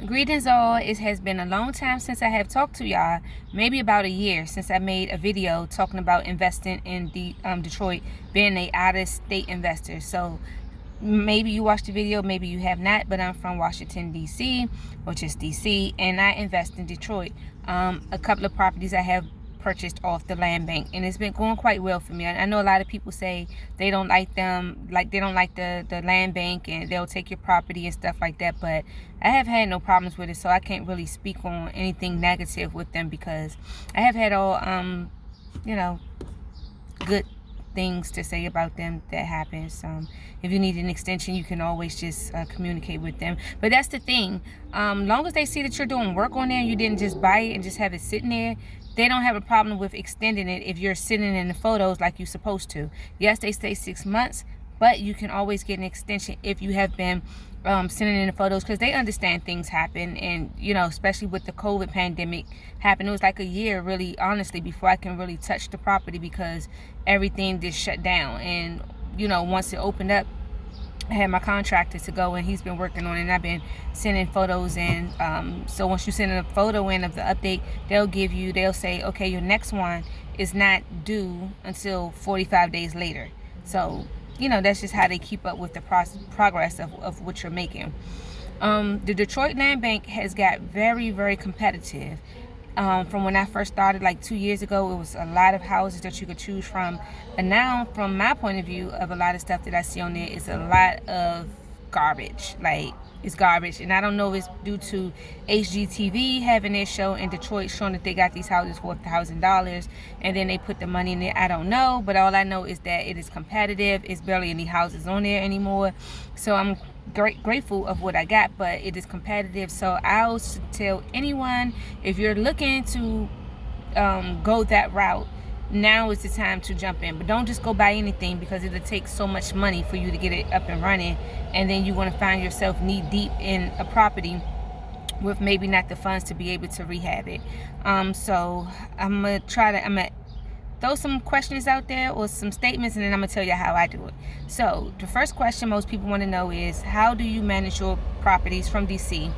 Greetings all. It has been a long time since I have talked to y'all, maybe about a year since I made a video talking about investing in Detroit, being a out-of-state investor. So maybe you watched the video, maybe you have not, but I'm from Washington, D.C., which is D.C., and I invest in Detroit. A couple of properties I have purchased off the land bank, and it's been going quite well for me. I know a lot of people say they don't like them, like they don't like the land bank, and they'll take your property and stuff like that, but I have had no problems with it, so I can't really speak on anything negative with them because I have had all good things to say about them that happens. If you need an extension, you can always just communicate with them. But that's the thing. Long as they see that you're doing work on there and you didn't just buy it and just have it sitting there, they don't have a problem with extending it if you're sitting in the photos like you're supposed to. Yes, they say 6 months, but you can always get an extension if you have been sending in the photos, because they understand things happen, and especially with the COVID pandemic happened, it was like a year really honestly before I can really touch the property because everything just shut down. And once it opened up, I had my contractor to go, and he's been working on it, and I've been sending photos in. So once you send a photo in of the update, they'll say, okay, your next one is not due until 45 days later. So that's just how they keep up with the progress of what you're making. The Detroit Land Bank has got very, very competitive. From when I first started like 2 years ago, it was a lot of houses that you could choose from. And now, from my point of view of a lot of stuff that I see on there, it's a lot of garbage. Like, it's garbage. And I don't know if it's due to HGTV having their show in Detroit showing that they got these houses for $1,000 and then they put the money in there. I don't know. But all I know is that it is competitive. It's barely any houses on there anymore. So I'm grateful of what I got, but it is competitive. So I'll tell anyone, if you're looking to go that route, now is the time to jump in. But don't just go buy anything, because it'll take so much money for you to get it up and running, and then you want to find yourself knee deep in a property with maybe not the funds to be able to rehab it. So I'm gonna throw some questions out there or some statements, and then I'm gonna tell you how I do it. So the first question most people want to know is, how do you manage your properties from DC?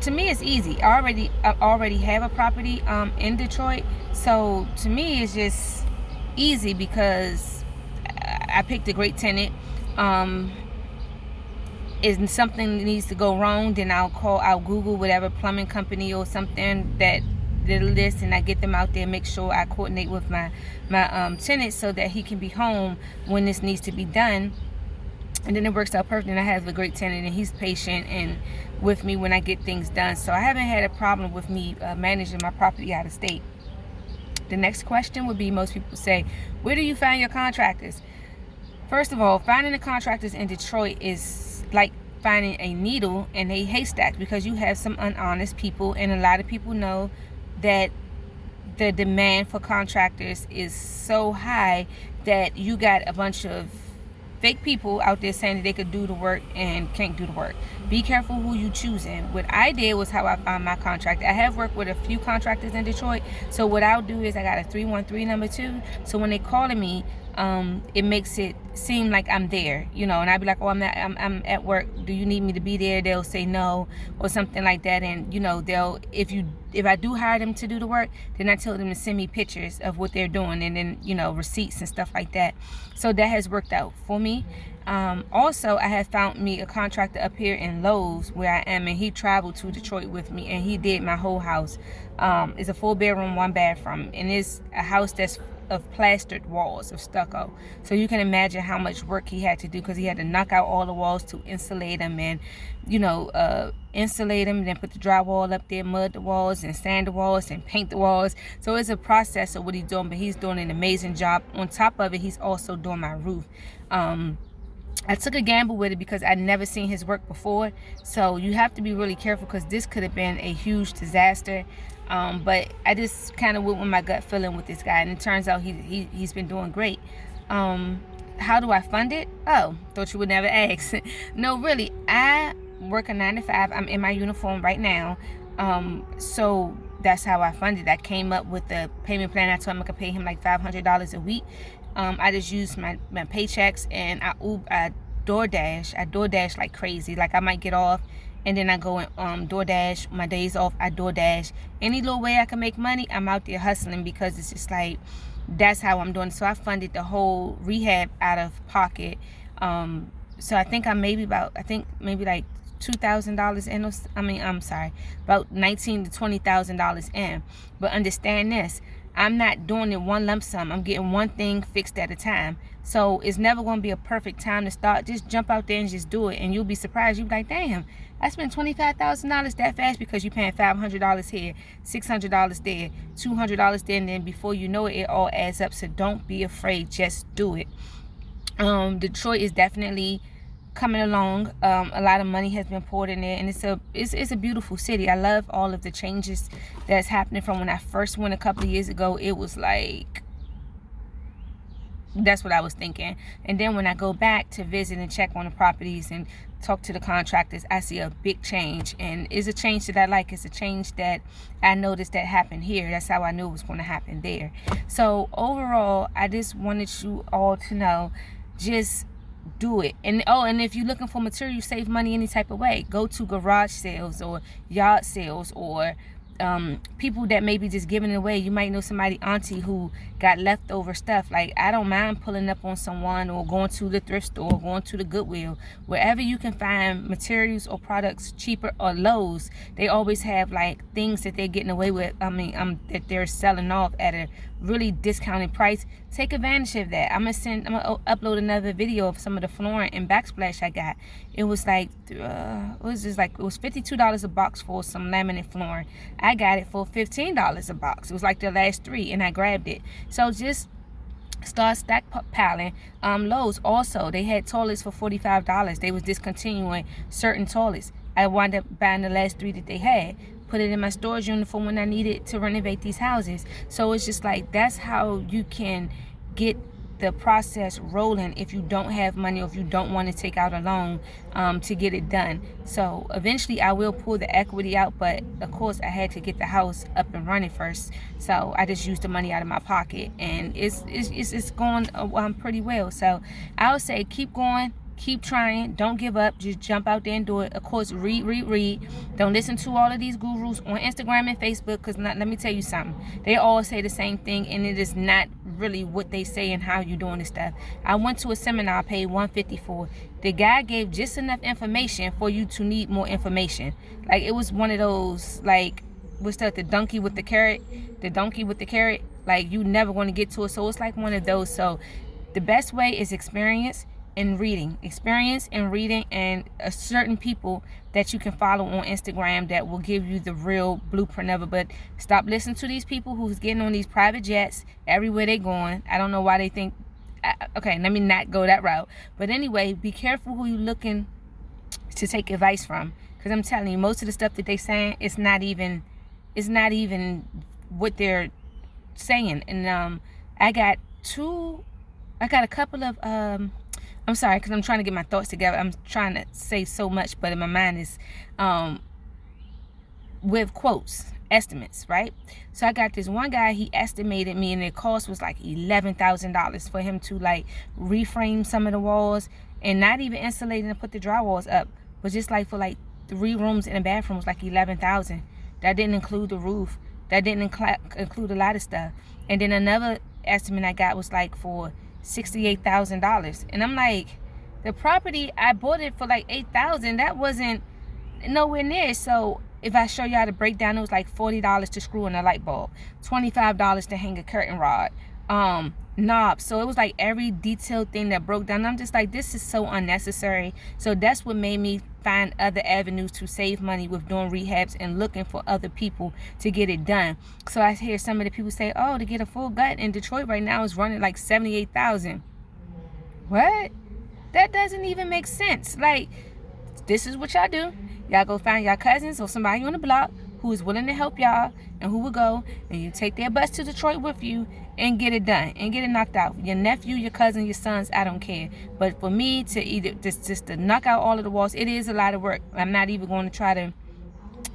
To me, it's easy. I already have a property in Detroit, so to me it's just easy because I picked a great tenant. If something needs to go wrong, then I'll Google whatever plumbing company or something that did a list, and I get them out there, make sure I coordinate with my tenant so that he can be home when this needs to be done. And then it works out perfect, and I have a great tenant, and he's patient and with me when I get things done. So I haven't had a problem with me managing my property out of state. The next question would be, most people say, where do you find your contractors? First of all, finding the contractors in Detroit is like finding a needle in a haystack, because you have some honest people, and a lot of people know that the demand for contractors is so high that you got a bunch of fake people out there saying that they could do the work and can't do the work. Be careful who you choosing. What I did was how I found my contractor. I have worked with a few contractors in Detroit, so what I'll do is I got a 313 number 2, so when they calling me, it makes it seem like I'm there, and I'd be like, oh, I'm at work, do you need me to be there? They'll say no, or something like that. And they'll, if I do hire them to do the work, then I tell them to send me pictures of what they're doing, and then receipts and stuff like that. So that has worked out for me. Also, I have found me a contractor up here in Lowe's where I am, and he traveled to Detroit with me, and he did my whole house. It's a 4-bedroom, 1-bathroom, and it's a house that's of plastered walls of stucco. So you can imagine how much work he had to do, because he had to knock out all the walls to insulate them, and insulate them, and then put the drywall up there, mud the walls and sand the walls and paint the walls. So it's a process of what he's doing, but he's doing an amazing job. On top of it, he's also doing my roof. I took a gamble with it because I'd never seen his work before. So you have to be really careful, because this could have been a huge disaster. But I just kind of went with my gut feeling with this guy, and it turns out he's been doing great. How do I fund it? Oh, thought you would never ask. No, really, I work a 9 to 5. I'm in my uniform right now. So that's how I funded. I came up with the payment plan. I told him I could pay him like $500 a week. I just used my paychecks, and I DoorDash like crazy. Like, I might get off and then I go and DoorDash. My days off, I DoorDash. Any little way I can make money, I'm out there hustling, because it's just like, that's how I'm doing. So I funded the whole rehab out of pocket. So I think I'm maybe like $2,000 in. I'm sorry, about $19,000 to $20,000 in. But understand this, I'm not doing it one lump sum. I'm getting one thing fixed at a time. So it's never going to be a perfect time to start. Just jump out there and just do it, and you'll be surprised. You'll be like, damn, I spent $25,000 that fast, because you're paying $500 here, $600 there, $200 there, and then before you know it, it all adds up. So don't be afraid. Just do it. Detroit is definitely coming along. A lot of money has been poured in there, and it's a beautiful city. I love all of the changes that's happening from when I first went a couple of years ago. It was like, that's what I was thinking. And then when I go back to visit and check on the properties and talk to the contractors, I see a big change, and it's a change that I like. It's a change that I noticed that happened here. That's how I knew it was going to happen there. So overall, I just wanted you all to know, just do it. And if you're looking for material, save money any type of way, go to garage sales or yard sales, or people that may be just giving it away. You might know somebody, auntie, who got leftover stuff. Like, I don't mind pulling up on someone, or going to the thrift store, going to the Goodwill, wherever you can find materials or products cheaper, or Lowe's. They always have like things that they're getting away with. That they're selling off at a really discounted price. Take advantage of that. I'm gonna upload another video of some of the flooring and backsplash I got. It was like it was $52 a box for some laminate flooring. I got it for $15 a box. It was like the last 3, and I grabbed it. So just start stockpiling. Lowe's also, they had toilets for $45. They was discontinuing certain toilets. I wound up buying the last 3 that they had, put it in my storage unit for when I needed to renovate these houses. So it's just like, that's how you can get the process rolling if you don't have money, or if you don't want to take out a loan to get it done. So eventually I will pull the equity out, but of course I had to get the house up and running first. So I just used the money out of my pocket, and it's going pretty well. So I would say keep going, keep trying, don't give up, just jump out there and do it. Of course, read. Don't listen to all of these gurus on Instagram and Facebook, because let me tell you something, they all say the same thing, and it is not really what they say and how you doing this stuff. I went to a seminar, I paid $150 for. The guy gave just enough information for you to need more information. Like, it was one of those, like, what's that, the donkey with the carrot, like, you never want to get to it. So it's like one of those. So the best way is experience and reading, and certain people that you can follow on Instagram that will give you the real blueprint of it. But stop listening to these people who's getting on these private jets everywhere they going. I don't know why they think, okay, let me not go that route. But anyway, be careful who you looking to take advice from, because I'm telling you, most of the stuff that they saying, it's not even what they're saying. And I got a couple of I'm sorry, because I'm trying to get my thoughts together. I'm trying to say so much, but in my mind is with quotes, estimates, right? So I got this one guy, he estimated me, and the cost was like $11,000 for him to like reframe some of the walls, and not even insulating and put the drywalls up, but just like for like 3 rooms and a bathroom was like $11,000. That didn't include the roof. That didn't include a lot of stuff. And then another estimate I got was like for $68,000, and I'm like, the property, I bought it for like $8,000. That wasn't nowhere near. So if I show you how to break down, it was like $40 to screw in a light bulb, $25 to hang a curtain rod, knobs. So it was like every detailed thing that broke down. I'm just like, this is so unnecessary. So that's what made me find other avenues to save money with doing rehabs and looking for other people to get it done. So I hear some of the people say, oh, to get a full gut in Detroit right now is running like $78,000. What? That doesn't even make sense. Like, this is what y'all do. Y'all go find y'all cousins or somebody on the block who is willing to help y'all, and who will go, and you take their bus to Detroit with you and get it done and get it knocked out. Your nephew, your cousin, your sons, I don't care. But for me to either just to knock out all of the walls, it is a lot of work. I'm not even going to try to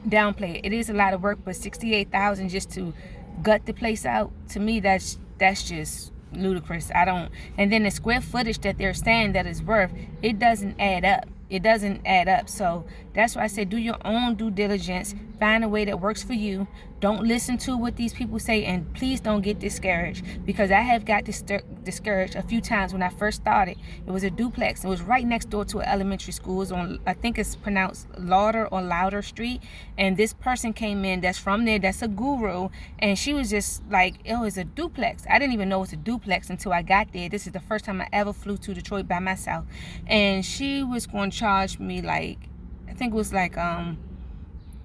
downplay it. It is a lot of work, but $68,000 just to gut the place out, to me, that's just ludicrous. I don't. And then the square footage that they're saying that it's worth, it doesn't add up. So That's why I said do your own due diligence. Find a way that works for you. Don't listen to what these people say, and please don't get discouraged, because I have got discouraged a few times when I first started. It was a duplex. It was right next door to an elementary school. It was on, I think it's pronounced Lauder or Louder Street, and this person came in that's from there, that's a guru, and she was just like, oh, it's a duplex. I didn't even know it was a duplex until I got there. This is the first time I ever flew to Detroit by myself, and she was going to charge me like, I think it was like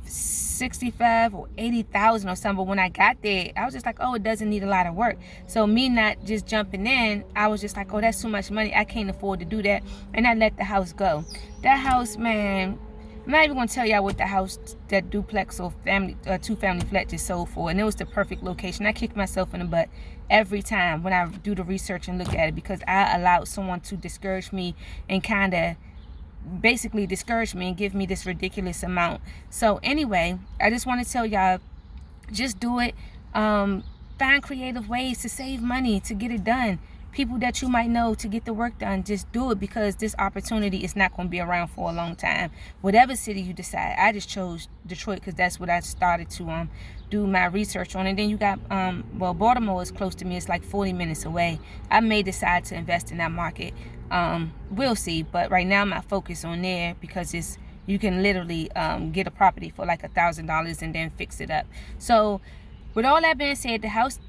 65 or 80,000 or something. But when I got there, I was just like, oh, it doesn't need a lot of work. So me not just jumping in, I was just like, oh, that's too much money, I can't afford to do that, and I let the house go. That house, man, I'm not even gonna tell y'all what the house, that duplex or family, two-family flat just sold for, and it was the perfect location. I kick myself in the butt every time when I do the research and look at it, because I allowed someone to discourage me and kind of basically discourage me and give me this ridiculous amount. So anyway, I just want to tell y'all, just do it. Find creative ways to save money, to get it done. People that you might know to get the work done, just do it, because this opportunity is not going to be around for a long time. Whatever city you decide. I just chose Detroit because that's what I started to do my research on. And then you got well, Baltimore is close to me. It's like 40 minutes away. I may decide to invest in that market. We'll see, but right now my focus on there, because it's, you can literally get a property for like $1,000 and then fix it up. So with all that being said, the house